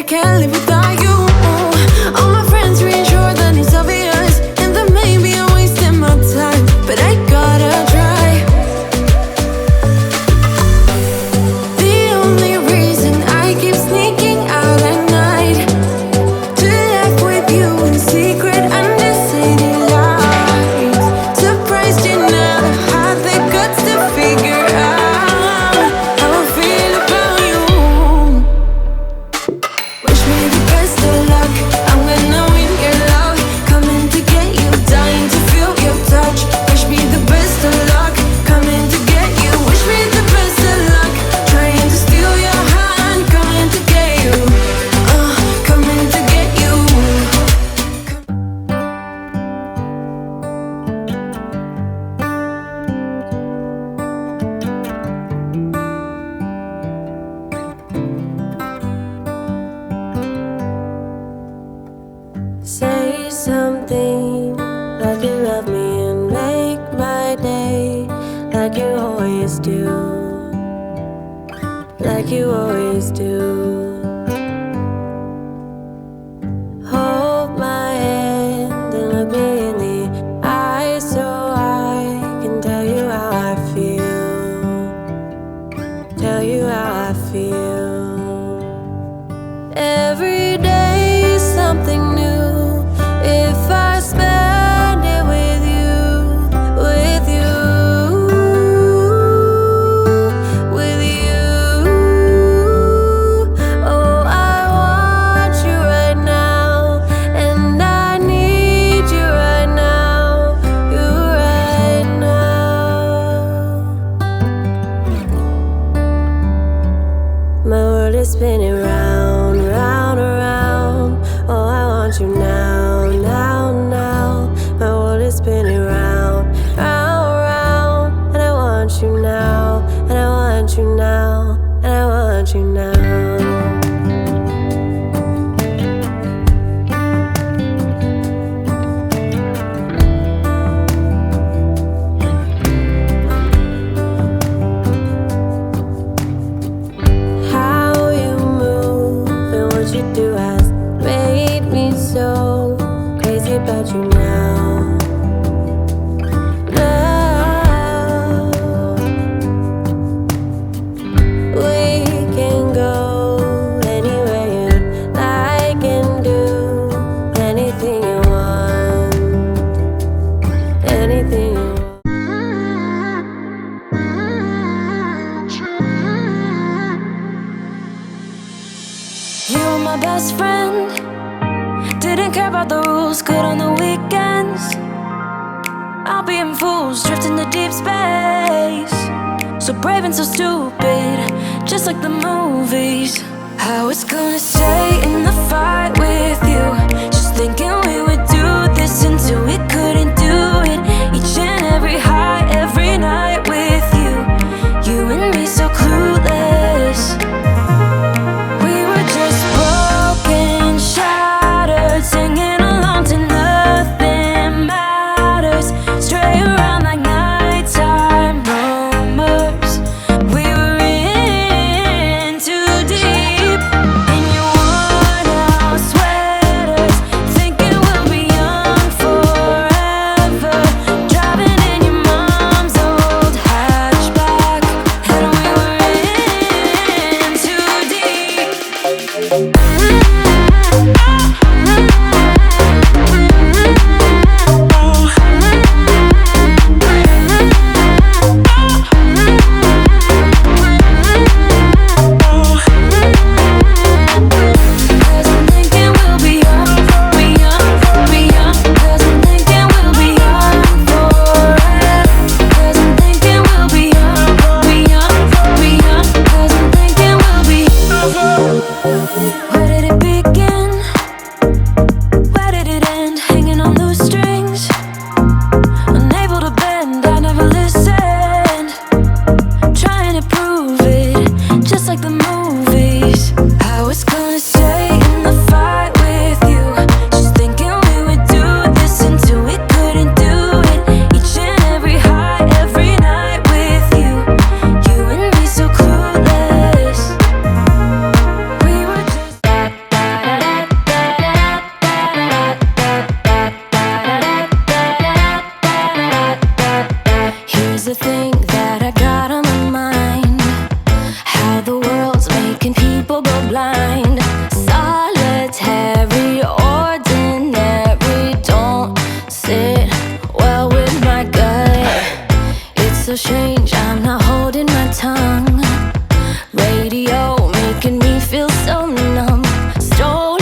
I can't live without you. All my friends reassure that it's obvious, and that maybe I'm wasting my time, but I gotta try. The only reason I keep sneaking out at night to laugh with you in secret under city lights. Surprised you never had the guts to figure out how I feel about you. Wish me the best of luck, I'm gonna win your love. Coming to get you, dying to feel your touch. Wish me the best of luck, coming to get you. Wish me the best of luck, trying to steal your hand. Coming to get you, coming to get you. Say something like you love me and make my day, like you always do, like you always do. Hold my hand and look me in the eyes so I can tell you how I feel, tell you how I feel. Every day is something new if I spend it with you, with you, with you. Oh, I want you right now, and I need you right now, you right now. My world is spinning round, round, around. Oh, I want you now, now, now. My world is spinning round, round, round. And I want you now, and I want you now, and I want you now. How you move and what you do has made me so crazy about you now. Now we can go anywhere you'd like and do anything you want, anything you want. You were my best friend, didn't care about the rules, good on the weekends. I'll be in fools, drifting to deep space. So brave and so stupid, just like the movies. I was gonna stay in the fight with you, just thinking we would do this until we couldn't do it. Each and every high, every night with you, you and me so clueless. We were just broken, shattered, singing along to nothing matters. Stray around like nighttime rumors. We were in too deep, in your worn out sweaters, thinking we'll be young forever. Driving in your mom's old hatchback, and we were in too deep. Cause I'm thinking we'll be young, be young, be young. Cause I'm thinking we'll be young forever. Cause I'm thinking we'll be young, be young, be young. Cause I'm thinking we'll be. Where did it begin? Where did it end? Hanging on loose strings, unable to bend. I never listened, trying to prove it, just like the movies. I was gonna stay in the fight with you, just thinking we would do this until we couldn't do it. Each and every high, every night with you, you and me so clueless. We were just I'm stolen.